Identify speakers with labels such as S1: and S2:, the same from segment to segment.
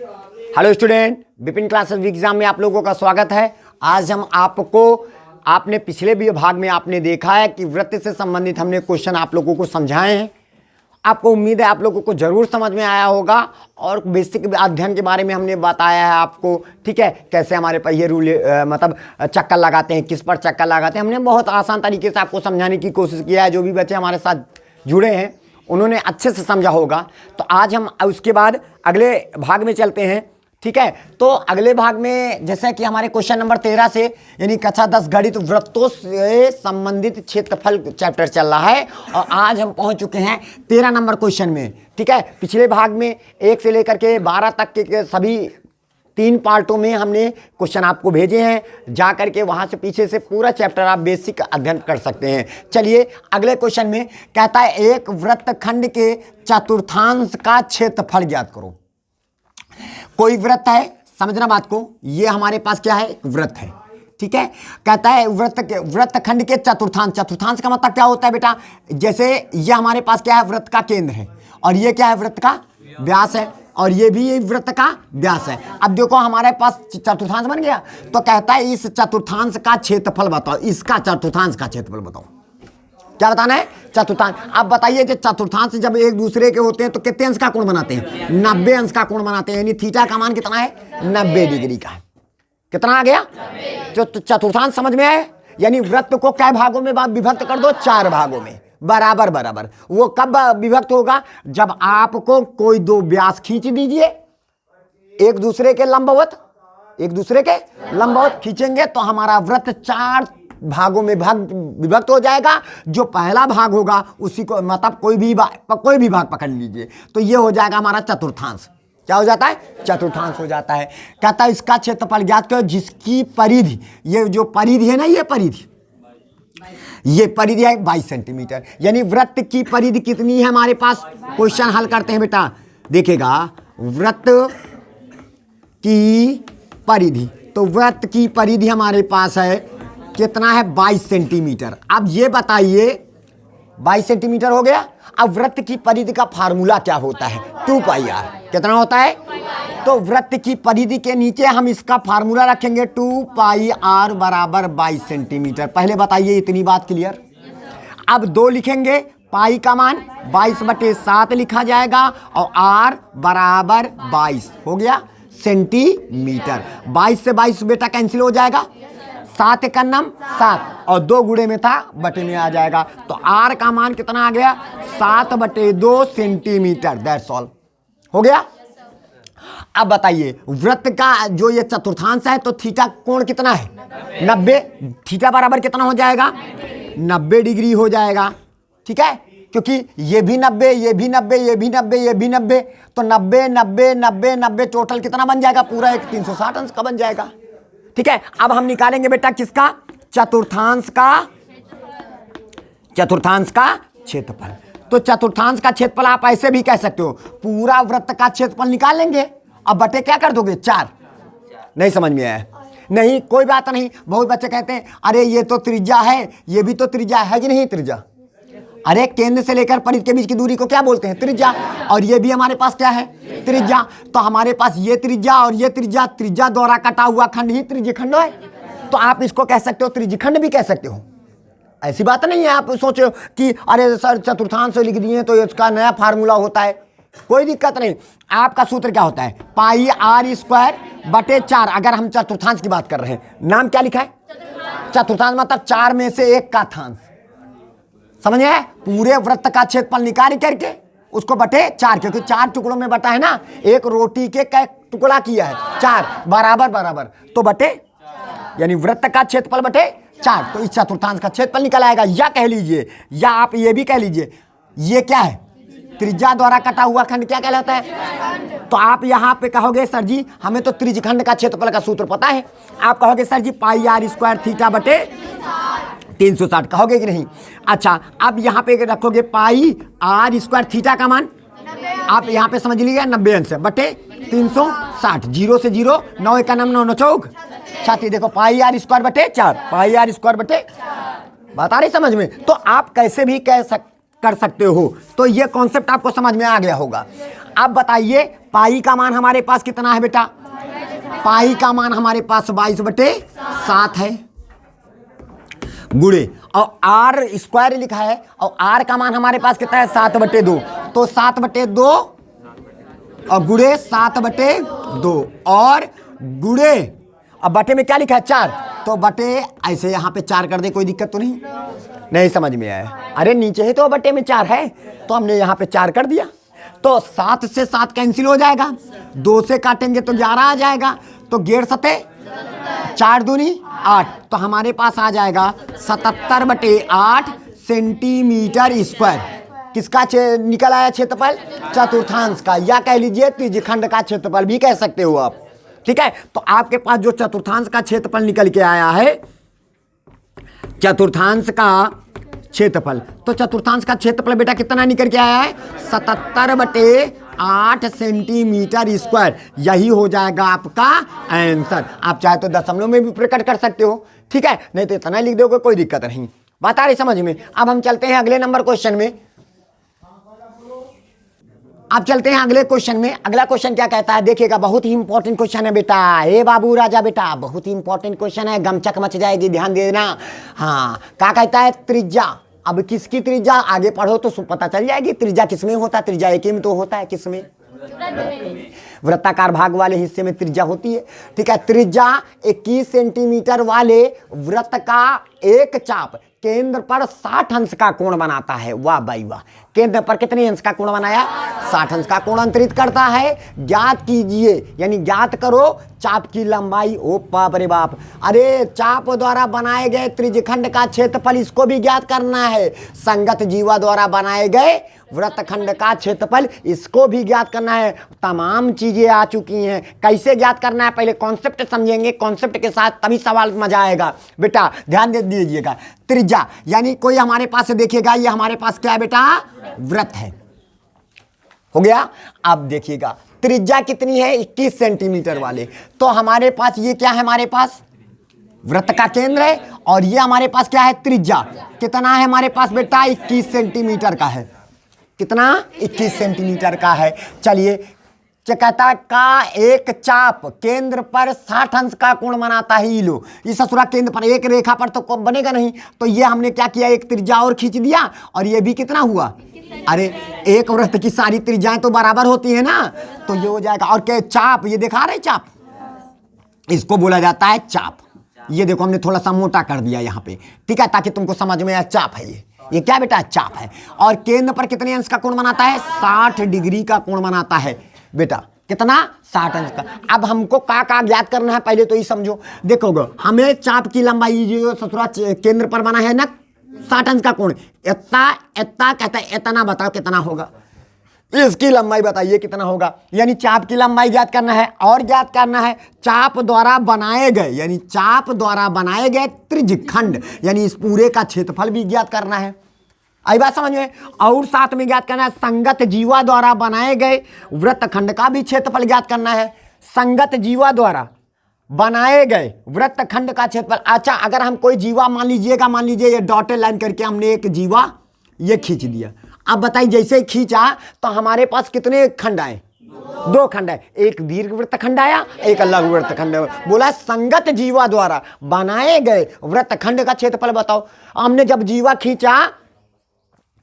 S1: Hello student, Vipin classes exam में आप लोगों का स्वागत है। आज हम आपने पिछले भी भाग में आपने देखा है कि वृत्त से संबंधित हमने क्वेश्चन आप लोगों को समझाए हैं। आपको उम्मीद है आप लोगों को जरूर समझ में आया होगा और बेसिक अध्ययन के बारे में हमने बताया है आपको। ठीक है, कैसे हमारे पहिए रूल मतलब चक्कर लगाते हैं, किस पर चक्कर लगाते हैं, हमने बहुत आसान तरीके से आपको समझाने की कोशिश किया है। जो भी बच्चे हमारे साथ जुड़े हैं उन्होंने अच्छे से समझा होगा। तो आज हम उसके बाद अगले भाग में चलते हैं। ठीक है, तो अगले भाग में जैसे कि हमारे क्वेश्चन नंबर 13 से यानी कक्षा 10 गणित वृत्तों से संबंधित क्षेत्रफल चैप्टर चल रहा है और आज हम पहुंच चुके हैं 13 नंबर क्वेश्चन में। ठीक है, पिछले भाग में 1 से लेकर के 12 तक के सभी 3 पार्टों में हमने क्वेश्चन आपको भेजे हैं। जा करके वहां से पीछे से पूरा चैप्टर आप बेसिक अध्ययन कर सकते हैं। चलिए अगले क्वेश्चन में कहता है एक वृत्तखंड के चतुर्थांश का क्षेत्रफल ज्ञात करो। कोई वृत्त है, समझना बात को, ये हमारे पास क्या है, वृत्त है। ठीक है, कहता है वृत्तखंड के चतुर्थांश। चतुर्थांश का मतलब क्या होता है बेटा, जैसे ये हमारे पास क्या है, वृत्त का केंद्र है और ये क्या है, वृत्त का व्यास है और ये भी वृत्त का व्यास है। अब देखो हमारे पास चतुर्थांश बन गया, तो कहता है इस चतुर्थांश का क्षेत्रफल बताओ। इसका चतुर्थांश का क्षेत्रफल बताओ। क्या बताना है, चतुर्थांश। अब बताइए कि चतुर्थांश जब एक दूसरे के होते हैं तो कितने अंश का कोण बनाते हैं, 90 अंश का कोण बनाते हैं। यानी थीटा का मान कितना है, 90 डिग्री का है। कितना आ गया, जो चतुर्थांश समझ में आए। यानी वृत्त को कै भागों में विभक्त कर दो, 4 भागों में, बराबर बराबर। वो कब विभक्त होगा, जब आपको कोई 2 व्यास खींच दीजिए एक दूसरे के लंबवत, खींचेंगे तो हमारा वृत्त 4 भागों में विभक्त हो जाएगा। जो पहला भाग होगा उसी को मतलब कोई भी भाग पकड़ लीजिए तो ये हो जाएगा हमारा चतुर्थांश। क्या हो जाता है, चतुर्थांश हो जाता है। कहता है इसका क्षेत्रफल ज्ञात करो जिसकी परिधि, ये जो परिधि है ना, ये परिधि है 22 सेंटीमीटर। यानी वृत्त की परिधि कितनी है हमारे पास, क्वेश्चन हल करते हैं बेटा। देखेगा वृत्त की परिधि, तो वृत्त की परिधि हमारे पास है कितना है, 22 सेंटीमीटर। अब ये बताइए 22 सेंटीमीटर हो गया। अब वृत्त की परिधि का फार्मूला क्या होता है, 2πr। कितना होता है, तो वृत्त की परिधि के नीचे हम इसका फार्मूला रखेंगे 2πr बराबर 22 सेंटीमीटर। पहले बताइए इतनी बात क्लियर। अब 2 लिखेंगे, पाई का मान 22/7 लिखा जाएगा और r बराबर 22 हो गया सेंटीमीटर। 22 से 22 बेटा कैंसिल हो जाएगा, 7 का नाम 7 और 2 गुणे में था बटे में आ जाएगा। तो r का मान कितना आ गया, 7/2 सेंटीमीटर। दैट्स ऑल, हो गया। अब बताइए वृत्त का जो ये चतुर्थांश है तो थीटा कोण कितना है, 90। थीटा बराबर कितना हो जाएगा, 90 डिग्री हो जाएगा। ठीक है, क्योंकि ये भी 90, ये भी 90, ये भी 90, ये भी 90, तो 90 90 90 90 टोटल कितना बन जाएगा, पूरा एक 360 अंश का बन जाएगा। ठीक है, अब हम निकालेंगे बेटा किसका, चतुर्थांश का क्षेत्रफल। तो चतुर्थांश का क्षेत्रफल आप ऐसे भी कह सकते हो, पूरा वृत्त का क्षेत्रफल निकाल लेंगे। अब बटे क्या कर दोगे, 4। नहीं समझ में आया, नहीं कोई बात नहीं। बहुत बच्चे कहते हैं अरे ये तो त्रिज्या है, ये भी तो त्रिज्या है कि नहीं, त्रिज्या। अरे केंद्र से लेकर परिधि के बीच की दूरी को क्या बोलते हैं, त्रिज्या। और ये भी हमारे पास क्या है, त्रिज्या। तो हमारे पास ये त्रिज्या और ये त्रिज्या, त्रिज्या द्वारा कटा हुआ खंड ही त्रिज्यखंड है। तो आप इसको कह सकते हो, त्रिज्यखंड भी कह सकते हो। ऐसी बात नहीं है आप सोचो कि अरे सर चतुर्थांश लिख दिए तो इसका नया फार्मूला होता है। कोई दिक्कत नहीं। आपका सूत्र क्या होता है, πr²/4। अगर हम चतुर्थांश की बात कर रहे हैं, नाम क्या लिखा है, चतुर्थांश मतलब 4 में से 1 का थांश। समझ गए, पूरे वृत्त का क्षेत्रफल निकाल करके उसको बटे 4, क्योंकि 4 टुकड़ों में बटा है ना, एक रोटी के कै टुकड़ा किया है, 4 बराबर तो बटे, यानी वृत्त का क्षेत्रफल बटे 4। तो इस चतुर्थांश का क्षेत्रफल निकल आएगा। या कह लीजिए, या आप ये भी कह लीजिए, ये क्या है, त्रिज्या द्वारा कटा हुआ खंड क्या कहलाता है। तो आप यहाँ पे कहोगे सर जी हमें तो त्रिज्यखंड का क्षेत्रफल का सूत्र पता है। आप कहोगे सर जी πr² थीटा बटे 360, कहोगे कि नहीं। अच्छा, अब यहाँ पे रखोगे πr² थीटा का मान, आप यहाँ पे समझ लीजिए 90 अंश बटे 360। 0 से 0, 9 का नाम 9 चौक छाती। देखो πr² बटे 4, πr² बटे, बात आ रही समझ में। तो आप कैसे भी कर सकते हो। तो ये कॉन्सेप्ट आपको समझ में आ गया होगा। अब बताइए पाई का मान हमारे पास कितना है बेटा? पाई का मान हमारे पास 22/7 है, गुणे और आर स्क्वायर लिखा है और आर का मान हमारे पास कितना है? 7/2। तो 7/2 और गुणे 7/2 और गुणे अब बटे में क्या लिखा है? 4। तो बटे ऐसे यहाँ पे 4 कर दे, कोई दिक्कत तो नहीं समझ में आया? अरे नीचे ही तो बटे में 4 है तो हमने यहाँ पे 4 कर दिया। तो 7 से 7 कैंसिल हो जाएगा, 2 से काटेंगे तो 11 आ जाएगा। तो 11 सते 4 दूनी 8, तो हमारे पास आ जाएगा 77/8 सेंटीमीटर स्क्वायर। किसका निकल आया क्षेत्रफल? चतुर्थांश का, या कह लीजिए त्रिज्यखंड का क्षेत्रफल भी कह सकते हो आप। ठीक है, तो आपके पास जो चतुर्थांश का क्षेत्रफल निकल के आया है, चतुर्थांश का क्षेत्रफल, तो चतुर्थांश का क्षेत्रफल बेटा कितना निकल के आया है? 77/8 सेंटीमीटर स्क्वायर। यही हो जाएगा आपका आंसर। आप चाहे तो दशमलव में भी प्रकट कर सकते हो, ठीक है, नहीं तो इतना लिख दोगे, कोई दिक्कत नहीं। बात आ रही समझ में? अब हम चलते हैं अगले नंबर क्वेश्चन में। अब चलते हैं अगले क्वेश्चन में। अगला क्वेश्चन क्या कहता है देखिएगा, बहुत ही इंपॉर्टेंट क्वेश्चन है बेटा। हे बाबू राजा बेटा, बहुत ही इंपॉर्टेंट क्वेश्चन है, गमचक मच जाएगी, ध्यान देना। हाँ, क्या कहता है? त्रिज्या। अब किसकी त्रिज्या? आगे पढ़ो तो पता चल जाएगी त्रिज्या किसमें होता है। त्रिज्या एक ही में तो होता है, किसमें? वृत्ताकार भाग वाले हिस्से में त्रिज्या होती है। ठीक है, त्रिज्या 21 सेंटीमीटर वाले वृत्त का एक चाप केंद्र पर 60 अंश का कोण बनाता है। वाह भाई वाह, केंद्र पर कितने अंश का कोण बनाया? 60 अंश का कोण अंतरित करता है। ज्ञात कीजिए, यानी ज्ञात करो चाप की लंबाई। ओ बाप रे बाप, अरे चाप द्वारा बनाए गए त्रिज्यखंड का क्षेत्रफल, इसको भी ज्ञात करना है। संगत जीवा द्वारा बनाए गए वृत्तखंड का क्षेत्रफल, इसको भी ज्ञात करना है। तमाम चीजें आ चुकी हैं। कैसे ज्ञात करना है पहले कॉन्सेप्ट समझेंगे, कॉन्सेप्ट के साथ तभी सवाल मजा आएगा। बेटा ध्यान दे दीजिएगा, त्रिज्या यानी कोई हमारे पास देखिएगा, ये हमारे पास क्या है बेटा? वृत्त है, हो गया। अब देखिएगा त्रिज्या कितनी है? 21 सेंटीमीटर वाले। तो हमारे पास ये क्या है? हमारे पास वृत्त का केंद्र है और ये हमारे पास क्या है? त्रिज्या। कितना है हमारे पास बेटा? 21 सेंटीमीटर का है। कितना? 21 सेंटीमीटर का है। चलिए, क्या कहता है? का एक चाप केंद्र पर 60 अंश का कोण बनाता है। लो, इस ससुरा केंद्र पर एक रेखा पर तो बनेगा नहीं, तो ये हमने क्या किया? एक त्रिज्या और खींच दिया और ये भी कितना हुआ? अरे एक वृत्त की सारी त्रिज्याएं तो बराबर होती है ना, तो ये हो जाएगा। और क्या चाप, ये दिखा रहे चाप, इसको बोला जाता है चाप। ये देखो हमने थोड़ा सा मोटा कर दिया यहाँ पे, ठीक है, ताकि तुमको समझ में आए चाप है ये क्या बेटा? चाप है। और केंद्र पर कितने अंश का कोण बनाता है? 60 डिग्री का कोण बनाता है बेटा। कितना? 60 अंश का। अब हमको का ज्ञात करना है, पहले तो ये समझो। देखोगे हमें चाप की लंबाई जो ससुरा केंद्र पर बना है ना 60 अंश का कोण, इतना इतना कहता है, इतना बताओ कितना होगा? इसकी लंबाई बताइए कितना होगा? यानी चाप की लंबाई ज्ञात करना है और ज्ञात करना है चाप द्वारा बनाए गए, यानी चाप द्वारा बनाए गए त्रिज्यखंड, यानी इस पूरे का क्षेत्रफल भी ज्ञात करना है। आई बात समझ में? और साथ में ज्ञात करना है संगत जीवा द्वारा बनाए गए वृत्तखंड का भी क्षेत्रफल ज्ञात करना है। संगत जीवा द्वारा बनाए गए वृत्तखंड का क्षेत्रफल। अच्छा, अगर हम कोई जीवा मान लीजिए ये डॉटेड लाइन करके हमने एक जीवा ये खींच दिया। अब बताइए, जैसे खींचा तो हमारे पास कितने खंड आए? 2 खंड है, एक दीर्घ वृत्तखंड आया, एक लघु वृत्तखंड। बोला संगत जीवा द्वारा बनाए गए वृत्तखंड का क्षेत्रफल बताओ। हमने जब जीवा खींचा,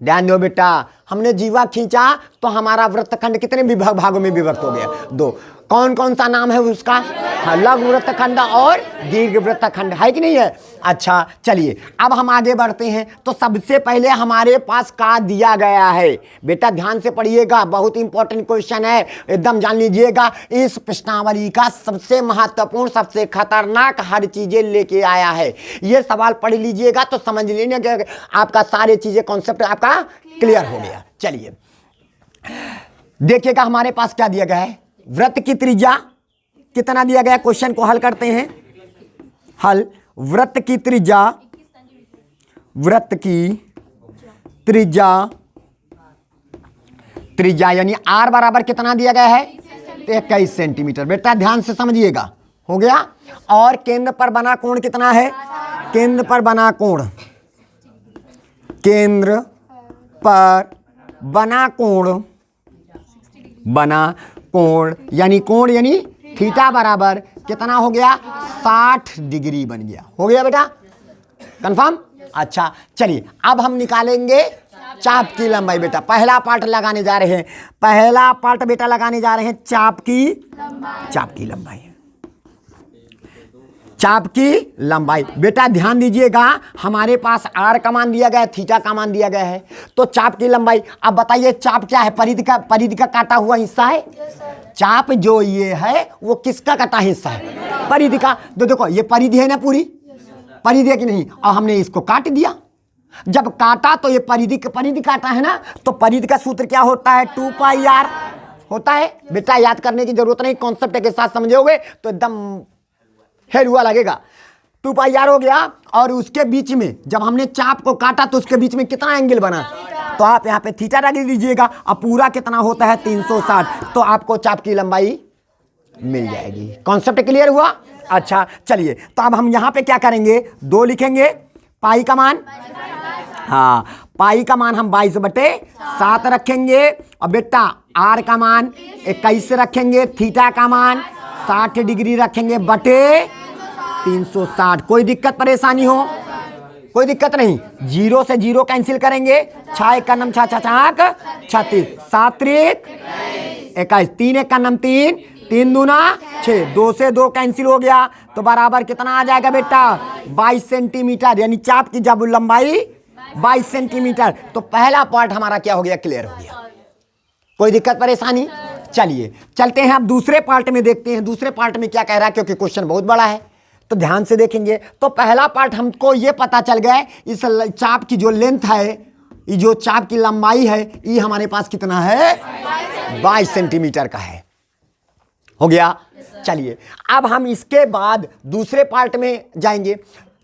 S1: ध्यान दो बेटा, हमने जीवा खींचा तो हमारा वृत्तखंड कितने भागों में विभक्त हो गया? 2। कौन कौन सा नाम है उसका? हाँ, लघु वृत्तखंड और दीर्घ वृत्तखंड, है कि नहीं है? अच्छा चलिए, अब हम आगे बढ़ते हैं। तो सबसे पहले हमारे पास का दिया गया है बेटा, ध्यान से पढ़िएगा, बहुत इंपॉर्टेंट क्वेश्चन है, एकदम जान लीजिएगा। इस प्रश्नावली का सबसे महत्वपूर्ण, सबसे खतरनाक हर चीजें लेके आया है। ये सवाल पढ़ लीजिएगा तो समझ लेने के आपका सारे चीजें कॉन्सेप्ट आपका क्लियर हो गया। चलिए देखिएगा हमारे पास क्या दिया गया है। वृत्त की त्रिज्या कितना दिया गया? क्वेश्चन को हल करते हैं। हल, वृत्त की त्रिज्या, वृत्त की त्रिज्या यानी r बराबर कितना दिया गया है? 21 सेंटीमीटर। बेटा ध्यान से समझिएगा, हो गया। और केंद्र पर बना कोण कितना है? केंद्र पर बना कोण, केंद्र पर बना कोण यानी कोण यानी थीटा बराबर कितना हो गया 60 डिग्री बन गया। हो गया बेटा कंफर्म। अच्छा चलिए अब हम निकालेंगे चाप की लंबाई। बेटा पहला पार्ट लगाने जा रहे हैं, पहला पार्ट बेटा लगाने जा रहे हैं चाप की लंबाई। चाप की लंबाई बेटा ध्यान दीजिएगा, हमारे पास आर का मान दिया गया है, थीटा का मान दिया गया है, तो चाप की लंबाई। अब बताइए चाप क्या है? परिधि का काटा हुआ हिस्सा है। चाप जो ये है वो किसका कटा हिस्सा है? परिधि का। तो देखो ये परिधि है ना, पूरी परिधि है कि नहीं, और हमने इसको काट दिया। जब काटा तो ये परिधि काटा है ना, तो परिधि का सूत्र क्या होता है? 2 पाई आर होता है। बेटा याद करने की जरूरत नहीं, कॉन्सेप्ट के साथ समझोगे तो एकदम हेलुआ लगेगा। 2 पाई आर हो गया, और उसके बीच में जब हमने चाप को काटा तो उसके बीच में कितना एंगल बना? तो आप यहाँ पे थीटा रख दीजिएगा। अब पूरा कितना होता है? 360। तो आपको चाप की लंबाई मिल जाएगी। कॉन्सेप्ट क्लियर हुआ? अच्छा चलिए, तो अब हम यहाँ पे क्या करेंगे? 2 लिखेंगे, पाई का मान, हाँ पाई का मान हम 22/7 रखेंगे, और बेटा आर का मान 21 रखेंगे, थीटा का मान 60 डिग्री रखेंगे बटे 360। कोई दिक्कत परेशानी हो? कोई दिक्कत नहीं। 0 से 0 कैंसिल करेंगे, 6 1 का नम 6 6 36, 7 3 21, 3 1 का नम 3, 3 दूना 6, 2 से 2 कैंसिल हो गया, तो बराबर कितना आ जाएगा बेटा? 22 सेंटीमीटर। यानी चाप की जब लंबाई 22 सेंटीमीटर। तो पहला पार्ट हमारा क्या हो गया? क्लियर हो गया। कोई दिक्कत परेशानी? चलिए चलते हैं अब दूसरे पार्ट में, देखते हैं दूसरे पार्ट में क्या कह रहा है, क्योंकि क्वेश्चन बहुत बड़ा है तो ध्यान से देखेंगे। तो पहला पार्ट हमको ये पता चल गया है, इस चाप की जो लेंथ है, ये जो चाप की लंबाई है, ये हमारे पास कितना है? 22 सेंटीमीटर का है। हो गया। चलिए अब हम इसके बाद दूसरे पार्ट में जाएंगे।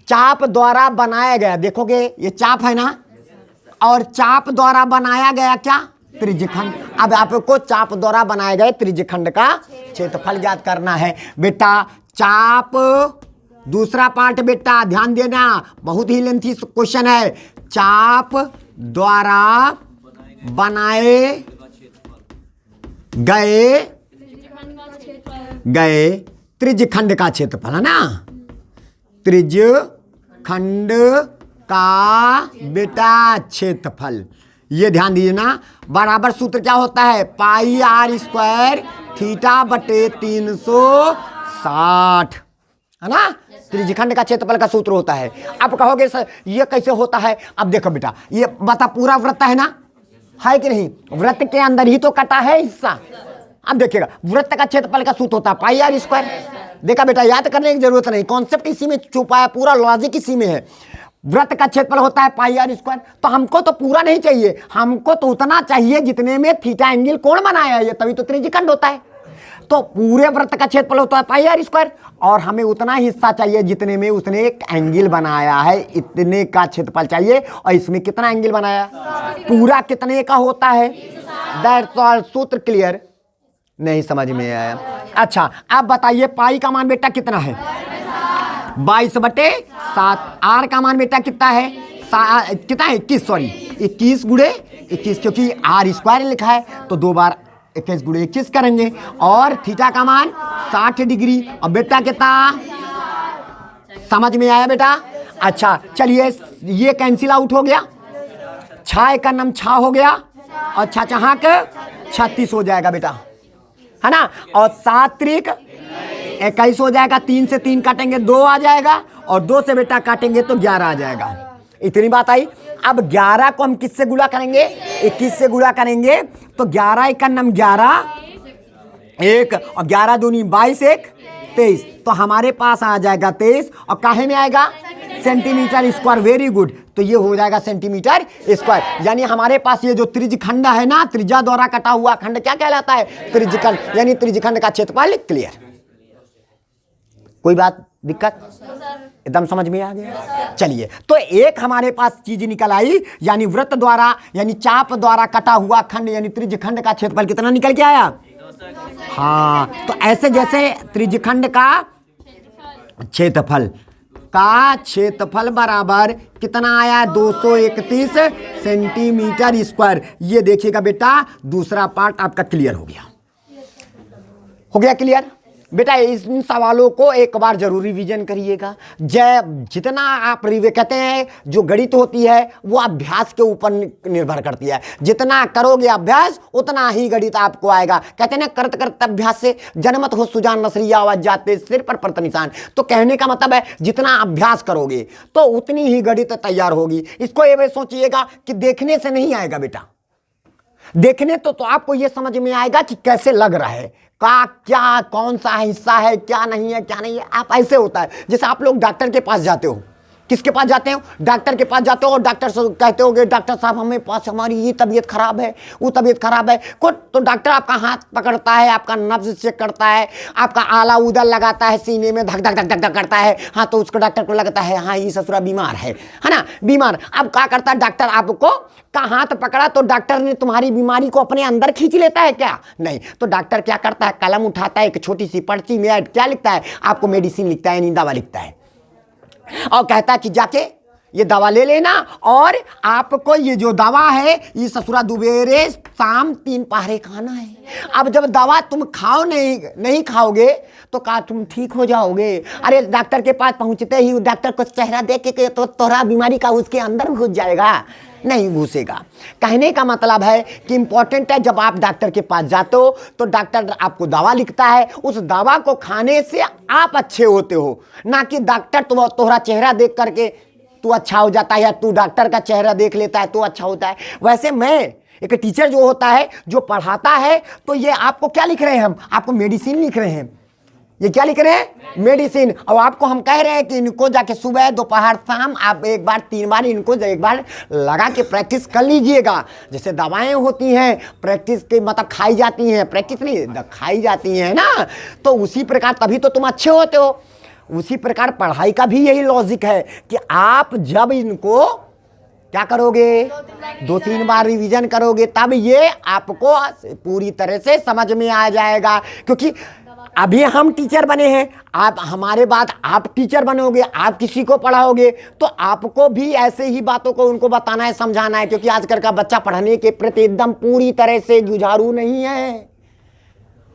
S1: चाप द्वारा बनाया गया, देखोगे ये चाप है ना, और चाप द्वारा बनाया गया क्या? त्रिज्यखंड। अब आपको चाप द्वारा बनाए गए त्रिज्यखंड का क्षेत्रफल ज्ञात करना है। बेटा चाप, दूसरा पार्ट बेटा ध्यान देना, बहुत ही लेंथी क्वेश्चन है। चाप द्वारा बनाए गए त्रिज्यखंड का क्षेत्रफल है ना, त्रिज्यखंड का बेटा क्षेत्रफल, ये ध्यान दीजिए ना। बराबर सूत्र क्या होता है? पाई आर स्क्वायर थीटा बटे 360 है ना। त्रिज्यखंड का क्षेत्रफल का सूत्र होता है। अब कहोगे सर ये कैसे होता है? अब देखो बेटा, ये बता पूरा वृत्त है ना, है कि नहीं? वृत्त के अंदर ही तो कटा है हिस्सा। अब देखिएगा वृत्त का क्षेत्रफल का सूत्र होता है पाई आर स्क्वायर। देखा बेटा, याद करने की जरूरत नहीं, कॉन्सेप्ट इसी में छुपा है, पूरा लॉजिक इसी में है। वृत्त का क्षेत्रफल होता है पाई आर स्क्वायर। तो हमको तो पूरा नहीं चाहिए, हमको तो उतना चाहिए जितने में थीटा एंगल कोण बनाया है, तभी तो त्रिज्यखंड होता है। तो पूरे वृत्त का क्षेत्रफल होता है पाई आर स्क्वायर, और हमें उतना हिस्सा चाहिए जितने में उसने एक एंगल बनाया है, इतने का क्षेत्रफल चाहिए। और इसमें कितना एंगल बनाया? पूरा कितने का होता है? That's all. सूत्र क्लियर? नहीं समझ में आया? अच्छा अब बताइए पाई का मान बेटा कितना है? 22/7। आर का मान बेटा कितना है? कितना है? 21, सॉरी 21 गुणे 21, क्योंकि आर स्क्वायर लिखा है तो 2 बार 21 गुणे 21 करेंगे। और थीटा का मान 60 डिग्री। और बेटा कितना समझ में आया बेटा? अच्छा चलिए ये कैंसिल आउट हो गया, 6 1 का नम 6 हो गया, और 6 6 36 हो जाएगा बेटा, है ना। और 7 3 21 हो जाएगा, 3 से 3 काटेंगे 2 आ जाएगा, और 2 से बेटा काटेंगे तो 11 आ जाएगा। इतनी बात आई। अब 11 को हम किससे गुणा करेंगे? 21 से गुणा करेंगे, तो 11 1 का नम 11 1, और 11 दूनी 22 1 23, तो हमारे पास आ जाएगा 23। और काहे में आएगा? Centimetre square. Very good. तो ये हो जाएगा सेंटीमीटर स्क्वायर। यानी हमारे पास ये जो त्रिज्यखंड है ना, त्रिज्या द्वारा कटा हुआ खंड क्या कहलाता है? त्रिज्यखंड। यानी त्रिज्यखंड का क्षेत्रफल क्लियर। कोई बात दिक्कत? एकदम समझ में आ गया? चलिए तो एक हमारे पास चीज निकल आई, यानी वृत्त द्वारा यानी चाप द्वारा कटा हुआ खंड यानी त्रिज्यखंड का क्षेत्रफल कितना निकल के आया? हाँ, तो ऐसे जैसे त्रिज्यखंड का क्षेत्रफल का क्षेत्रफल बराबर कितना आया, 231 सेंटीमीटर स्क्वायर। ये देखिएगा बेटा, दूसरा पार्ट आपका क्लियर हो गया। हो गया क्लियर बेटा। इन सवालों को एक बार जरूर रिवीजन करिएगा। जितना आप कहते हैं जो गणित होती है वो अभ्यास के ऊपर निर्भर करती है। जितना करोगे अभ्यास उतना ही गणित आपको आएगा। कहते हैं ना, करत करत अभ्यास से जनमत हो सुजान, नसरी आवाज जाते सिर पर परत निशान। तो कहने का मतलब है जितना अभ्यास करोगे तो उतनी ही गणित तैयार होगी। इसको ये सोचिएगा कि देखने से नहीं आएगा बेटा। देखने तो आपको यह समझ में आएगा कि कैसे लग रहा है, का क्या कौन सा हिस्सा है, क्या नहीं है, क्या नहीं है। आप ऐसे होता है जैसे आप लोग डॉक्टर के पास जाते हो। किसके पास जाते हो? डॉक्टर के पास जाते हो और डॉक्टर से कहते होगे, डॉक्टर साहब हमें पास हमारी ये तबीयत खराब है, वो तबीयत खराब है। तो डॉक्टर आपका हाथ पकड़ता है, आपका नब्ज चेक करता है, आपका आला उदल लगाता है, सीने में धक धक धक धक धक करता है। हाँ, तो उसको डॉक्टर को लगता है हाँ ये ससुरा बीमार है ना, बीमार। अब क्या करता है डॉक्टर, आपको का हाथ पकड़ा तो डॉक्टर ने तुम्हारी बीमारी को अपने अंदर खींच लेता है क्या? नहीं। तो डॉक्टर क्या करता है, कलम उठाता है, एक छोटी सी पर्ची में क्या लिखता है, आपको मेडिसिन लिखता है, दवा लिखता है और कहता है कि जाके ये दवा ले लेना और आपको ये जो दवा है ये ससुरा दोपहर शाम 3 पहरे खाना है। अब जब दवा तुम खाओ नहीं खाओगे तो क्या तुम ठीक हो जाओगे? अरे डॉक्टर के पास पहुंचते ही डॉक्टर को चेहरा देख के तो तोरा बीमारी का उसके अंदर घुस जाएगा? नहीं घुसेगा। कहने का मतलब है कि इंपॉर्टेंट है, जब आप डॉक्टर के पास जाते हो तो डॉक्टर आपको दवा लिखता है, उस दवा को खाने से आप अच्छे होते हो, ना कि डॉक्टर तुम्हारा चेहरा देख करके तू अच्छा हो जाता है या तू डॉक्टर का चेहरा देख लेता है तो अच्छा होता है। वैसे मैं एक टीचर जो होता है, जो पढ़ाता है, तो ये आपको क्या लिख रहे हैं, हम आपको मेडिसिन लिख रहे हैं। ये क्या लिख रहे हैं? मेडिसिन। और आपको हम कह रहे हैं कि इनको जाके सुबह दोपहर शाम आप एक बार 3 बार इनको एक बार लगा के प्रैक्टिस कर लीजिएगा। जैसे दवाएं होती हैं प्रैक्टिस के मतलब खाई जाती हैं, प्रैक्टिस नहीं खाई जाती हैं ना, तो उसी प्रकार तभी तो तुम अच्छे होते हो। उसी प्रकार पढ़ाई का भी यही लॉजिक है कि आप जब इनको क्या करोगे, 2-3 बार रिवीजन करोगे तब ये आपको पूरी तरह से समझ में आ जाएगा। क्योंकि अभी हम टीचर बने हैं, आप हमारे बाद आप टीचर बनोगे, आप किसी को पढ़ाओगे तो आपको भी ऐसे ही बातों को उनको बताना है, समझाना है। क्योंकि आजकल का बच्चा पढ़ने के प्रति एकदम पूरी तरह से जुझारू नहीं है।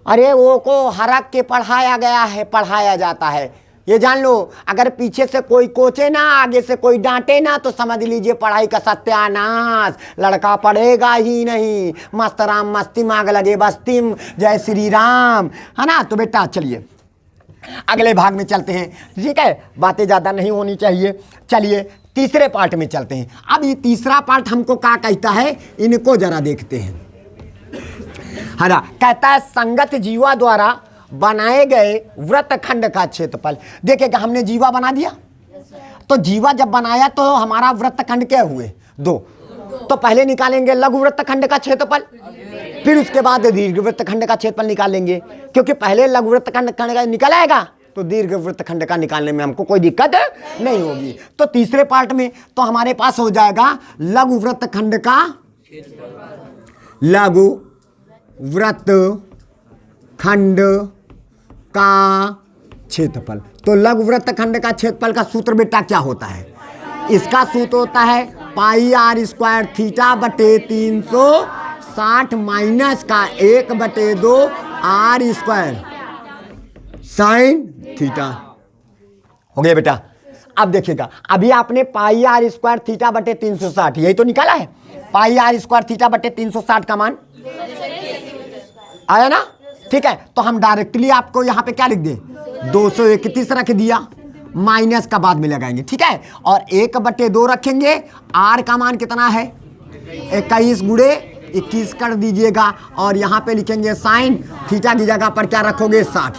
S1: अरे वो को हरक के पढ़ाया गया है, पढ़ाया जाता है। ये जान लो, अगर पीछे से कोई कोचे ना, आगे से कोई डांटे ना, तो समझ लीजिए पढ़ाई का सत्यानाश। लड़का पढ़ेगा ही नहीं, मस्त राम मस्ती मांग लगे बस्तीम, जय श्री राम, है ना। तो बेटा चलिए अगले भाग में चलते हैं, ठीक है, बातें ज़्यादा नहीं होनी चाहिए। चलिए तीसरे पार्ट में चलते हैं। अब ये तीसरा पार्ट हमको क्या कहता है, इनको जरा देखते हैं। है ना, कहता है संगत जीवा द्वारा बनाए गए वृत्तखंड का क्षेत्रफल। देखिएगा हमने जीवा बना दिया, तो जीवा जब बनाया तो हमारा वृत्तखंड क्या हुए, 2। तो पहले निकालेंगे लघु वृत्तखंड का क्षेत्रफल, फिर उसके बाद दीर्घ वृत्तखंड का क्षेत्रफल निकालेंगे। क्योंकि पहले लघु वृत्तखंड का निकल आएगा तो दीर्घ वृत्तखंड का निकालने में हमको कोई दिक्कत नहीं होगी। तो तीसरे पार्ट में तो हमारे पास हो जाएगा लघु वृत्तखंड का, लघु वृत्तखंड का क्षेत्रफल। तो लघु वृत्तखंड का क्षेत्रफल का सूत्र बेटा क्या होता है? इसका सूत्र होता है पाई आर स्क्वायर थीटा बटे 360 माइनस का 1/2 आर स्क्वायर साइन थीटा। हो गया बेटा। अब देखिएगा, अभी आपने पाई आर स्क्वायर थीटा बटे 360 यही तो निकाला है। पाई आर स्क्वायर थीटा बटे 360 का मान आया ना, ठीक है। तो हम डायरेक्टली आपको यहाँ पे क्या लिख दें, 231 रख दिया, माइनस का बाद में लगाएंगे, ठीक है। और 1/2 रखेंगे, आर का मान कितना है 21 गुणे 21 कर दीजिएगा, और यहाँ पे लिखेंगे साइन थीटा की जगह पर क्या रखोगे 60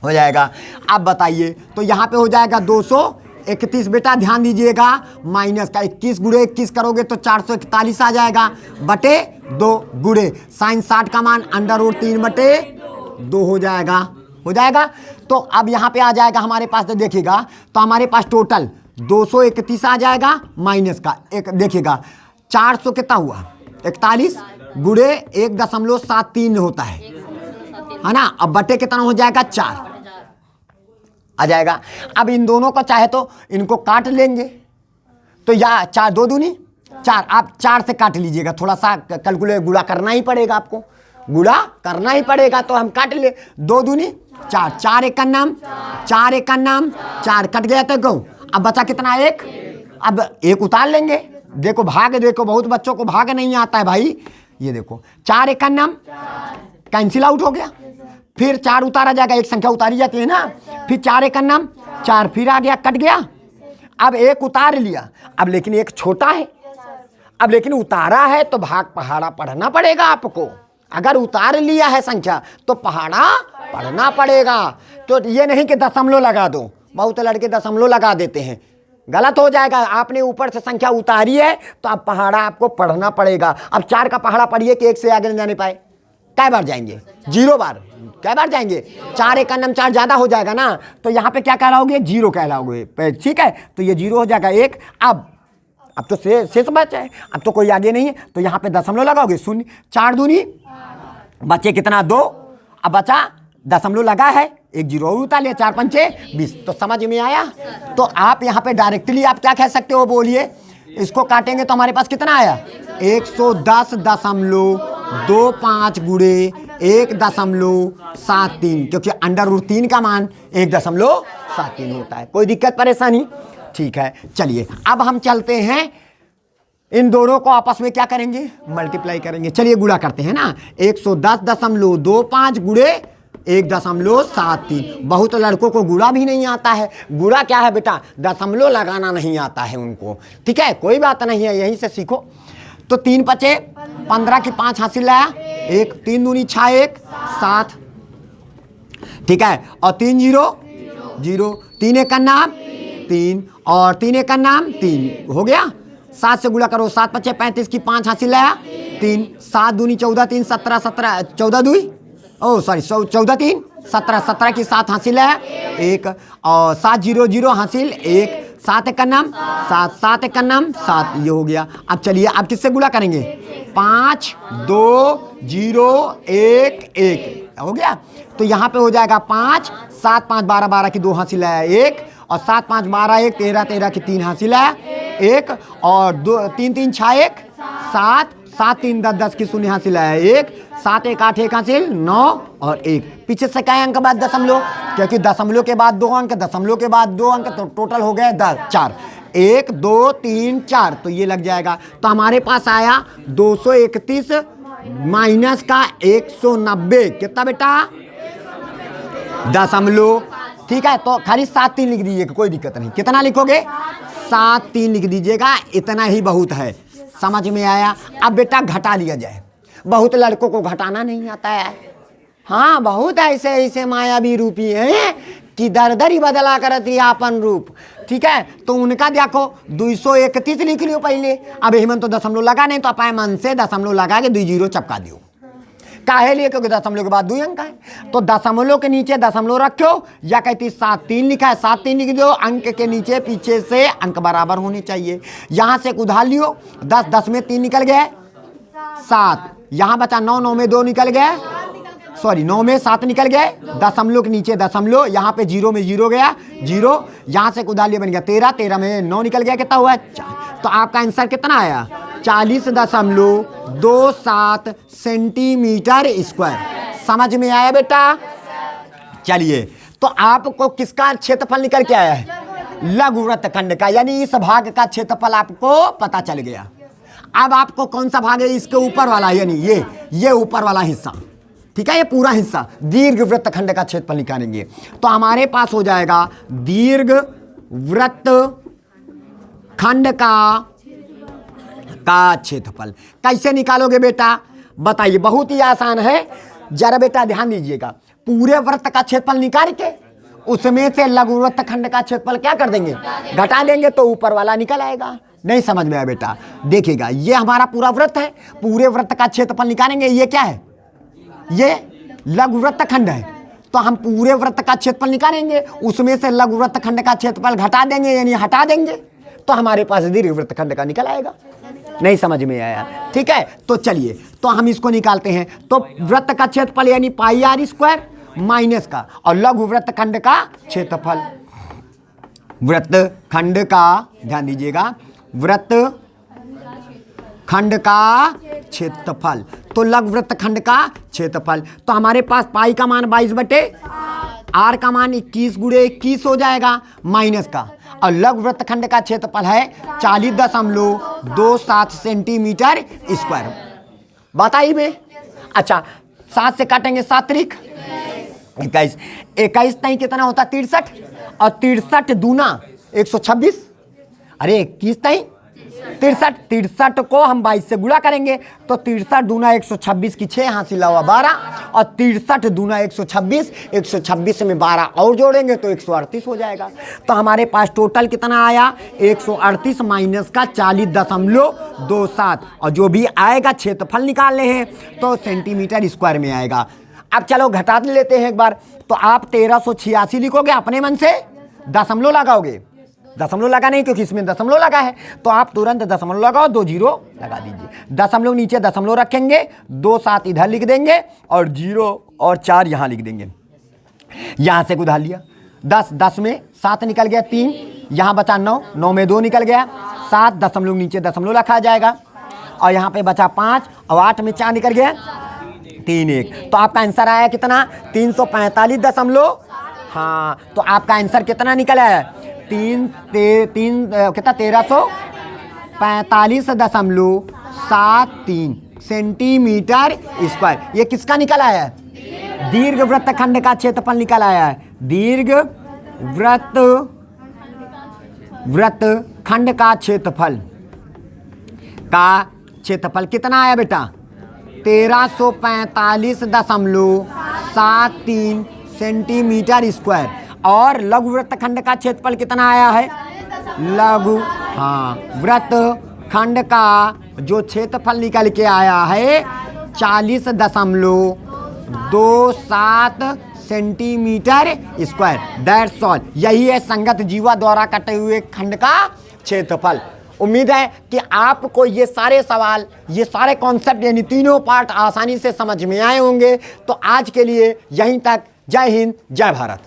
S1: हो जाएगा। अब बताइए, तो यहाँ पे हो जाएगा 231 बेटा ध्यान दीजिएगा, माइनस का 21 गुणे 21 करोगे तो 441 आ जाएगा, बटे 2 गुणे साइन 60 का मान √3/2 हो जाएगा, हो जाएगा। तो अब यहाँ पे आ जाएगा हमारे पास, तो देखिएगा तो हमारे पास टोटल 231 आ जाएगा, माइनस का एक देखिएगा 400 कितना हुआ 41 गुणे 1.73 होता है ना। अब बटे कितना हो जाएगा 4, आ जाएगा। अब इन दोनों को चाहे तो इनको काट लेंगे, तो या 4 2 दूनी 4, आप 4 से काट लीजिएगा, थोड़ा सा कैलकुलेट गुणा करना ही पड़ेगा, आपको गुणा करना ही पड़ेगा, तो हम काट ले 2 दूनी 4, 4 एक का नाम 4 एक का नाम 4 कट गया तो गो, अब बचा कितना 1, अब 1 उतार लेंगे। देखो भाग, देखो बहुत बच्चों को भाग नहीं आता है भाई, ये देखो 4 एक का नाम कैंसिल आउट हो गया, फिर 4 उतारा जाएगा, एक संख्या उतारी जाती है ना, फिर 4 एक का नाम 4 फिर आ गया, कट गया। अब 1 उतार लिया, अब लेकिन 1 छोटा है, अब लेकिन उतारा है तो भाग पहाड़ा पढ़ना पड़ेगा आपको। अगर उतार लिया है संख्या तो पहाड़ा पढ़ना पड़ेगा। तो ये नहीं कि दशमलव लगा दो, बहुत लड़के दशमलव लगा देते हैं, गलत हो जाएगा। आपने ऊपर से संख्या उतारी है तो अब पहाड़ा आपको पढ़ना पड़ेगा। अब 4 का पहाड़ा पढ़िए कि 1 से आगे नहीं जाने पाए, कै बार जाएंगे 0 बार, कै बार जाएंगे 4 एक का नाम 4 ज़्यादा हो जाएगा ना, तो यहाँ पे क्या कहलाओगे 0 कहलाओगे, ठीक है। तो ये 0 हो जाएगा 1। अब तो शेष बचा है, अब तो कोई आगे नहीं है, तो यहाँ पे दशमलव लगाओगे 0, 4 दूनी बचे कितना 2, अब बचा दशमलव लगा है 1 0 और उतार लिया, 4 पंचे 20। तो समझ में आया। तो आप यहाँ पे डायरेक्टली आप क्या कह सकते हो, बोलिए। इसको काटेंगे तो हमारे पास कितना आया 110.25 गुणे 1.73, क्योंकि √3 का मान 1.73 होता है। कोई दिक्कत परेशानी, ठीक है। चलिए अब हम चलते हैं, इन दोनों को आपस में क्या करेंगे, मल्टीप्लाई करेंगे। चलिए गुणा करते हैं ना, 110.25 गुणे 1.73। बहुत लड़कों को गुणा भी नहीं आता है। गुणा क्या है बेटा, दशमलव लगाना नहीं आता है उनको, ठीक है, कोई बात नहीं है, यहीं से सीखो। तो 3 बचे 15 की 5 हासिल लाया, 1 3 दूनी 6 1 7, ठीक है, और 3 0 0, 3 एक का नाम 3 और 3 एक का नाम 3 हो गया। 7 से गुणा करो, 7 बचे 35 की 5 हासिल लाया 3, 7 दूनी 14 3 17 17 14 2 14 3 17 17 की 7 हासिल है 1 और 7 0 0 हासिल 1, 7 एक का नाम 7 7 एक का नाम 7, ये हो गया। अब चलिए अब किससे गुणा करेंगे, 5 2 0 1 1 हो गया। तो यहाँ पे हो जाएगा 5 7 5 12 12 की 2 हासिल है 1 और 7 5 12 1 13 13 की 3 हासिल है 1 और 2 3 3 6 1 7 7 3 10 10 की 0 हासिल है 1, 7 1 8 1 हासिल 9 और 1। पीछे से क्या अंक बाद दशमलव, क्योंकि दशमलव के बाद 2 अंक, दशमलव के बाद 2 अंक, तो टोटल हो गए 4 1 2 3 4, तो ये लग जाएगा। तो हमारे पास आया 231 माइनस का 190, कितना बेटा दशमलव, ठीक है। तो खाली 7 3 लिख दीजिएगा, कोई दिक्कत नहीं। कितना लिखोगे 7 3 लिख दीजिएगा, इतना ही बहुत है। समझ में आया। अब बेटा घटा लिया जाए, बहुत लड़कों को घटाना नहीं आता है। हाँ, बहुत ऐसे ऐसे मायावी रूपी हैं कि दर दर ही बदला करती आपन रूप, ठीक है। तो उनका देखो 231 लिख लियो पहले। अब हेमंत तो दशमलव लगा नहीं, तो आप मन से दशमलव लगा के 2 0 चपका दियो। काहे लिए, क्योंकि दशमलव के बाद 2 अंक है, तो दशमलव के नीचे दशमलव रखो, या कहती 7 3 लिखा है 7 3 लिख दो, अंक के नीचे पीछे से अंक बराबर होने चाहिए। यहाँ से उधार लियो, 10 10 में 3 निकल गए 7, यहाँ बचा 9 9 में 2 निकल गए, सॉरी 9 में 7 निकल गए, दशमलव के नीचे दशमलव, यहाँ पे 0 में 0 गया 0, यहाँ से उधार लिया बन गया 13, 13 में 9 निकल गया, कितना हुआ 4। तो आपका आंसर कितना आया 40.27 सेंटीमीटर स्क्वायर। समझ में आया बेटा। चलिए तो आपको किसका क्षेत्रफल निकल के आया है, लघु वृत्तखंड का, यानी इस भाग का क्षेत्रफल आपको पता चल गया। अब आपको कौन सा भाग है, इसके ऊपर वाला, यानी ये ऊपर वाला हिस्सा, ठीक है, ये पूरा हिस्सा दीर्घ वृत्तखंड का क्षेत्रफल निकालेंगे। तो हमारे पास हो जाएगा दीर्घ वृत्तखंड का क्षेत्रफल। कैसे निकालोगे बेटा बताइए, बहुत ही आसान है, जरा बेटा ध्यान दीजिएगा। पूरे वृत्त का क्षेत्रफल निकाल के उसमें से लघु वृत्तखंड का क्षेत्रफल क्या कर देंगे, घटा देंगे, तो ऊपर वाला निकल आएगा। नहीं समझ में आया बेटा, देखिएगा ये हमारा पूरा वृत्त है, पूरे वृत्त का क्षेत्रफल निकालेंगे, ये क्या है, ये लघु वृत्तखंड है, तो हम पूरे वृत्त का क्षेत्रफल निकालेंगे, उसमें से लघु वृत्तखंड का क्षेत्रफल घटा देंगे, यानी हटा देंगे, तो हमारे पास दीर्घ वृत्तखंड का निकल आएगा। नहीं समझ में आया, ठीक है। तो चलिए तो हम इसको निकालते हैं। तो वृत्त का क्षेत्रफल यानी पाई r स्क्वायर माइनस का, और लघु वृत्तखंड का क्षेत्रफल, वृत्तखंड का, ध्यान दीजिएगा, वृत्तखंड का क्षेत्रफल, तो लघु वृत्तखंड का क्षेत्रफल। तो हमारे पास पाई का मान 22/, आर का मान 21 × 21 हो जाएगा, माइनस का, और लघु वृत्तखंड का क्षेत्रफल है 40.27 सेंटीमीटर स्क्वायर। बताइए। अच्छा, 7 से काटेंगे 7 त्रिक 21, 21 नहीं कितना होता 63, और 63 दूना 126, अरे 21 नहीं 63, 63 को हम 22 से गुणा करेंगे तो 63 दूना 126 की 6 हासिल हुआ 12, और 63 दूना 126, 126 में 12 और जोड़ेंगे तो 138 हो जाएगा। तो हमारे पास टोटल कितना आया 138 माइनस का 40.27, और जो भी आएगा क्षेत्रफल निकालने हैं तो सेंटीमीटर स्क्वायर में आएगा। अब चलो घटा लेते हैं एक बार, तो आप 1386 लिखोगे अपने मन से, दशमलव लगाओगे, दशमलव लगा नहीं क्योंकि इसमें दशमलव लगा है, तो आप तुरंत दशमलव लगाओ, 2 0 लगा दीजिए, दशमलव नीचे दशमलव रखेंगे, 2 7 इधर लिख देंगे और 0 और 4 यहाँ लिख देंगे। यहाँ से उधार लिया 10, 10 में 7 निकल गया 3, यहाँ बचा 9, 9 में 2 निकल गया 7, दशमलव नीचे दशमलव रखा जाएगा, और यहाँ पे बचा 5, और 8 में 4 निकल गया 3 1। तो आपका आंसर आया कितना 345 हाँ, तो आपका आंसर कितना निकला है 1345.73 सेंटीमीटर स्क्वायर। ये किसका निकला है, दीर्घ वृत्तखंड का क्षेत्रफल निकल आया है, दीर्घ वृत्तखंड का क्षेत्रफल कितना आया बेटा 1345.73 सेंटीमीटर स्क्वायर। और लघु वृत्तखंड का क्षेत्रफल कितना आया है, लघु वृत्तखंड का जो क्षेत्रफल निकल के आया है 40.27 सेंटीमीटर स्क्वायर। That's all. यही है संगत जीवा द्वारा कटे हुए खंड का क्षेत्रफल। उम्मीद है कि आपको ये सारे सवाल, ये सारे कॉन्सेप्ट यानी तीनों पार्ट आसानी से समझ में आए होंगे। तो आज के लिए यहीं तक। जय हिंद, जय भारत।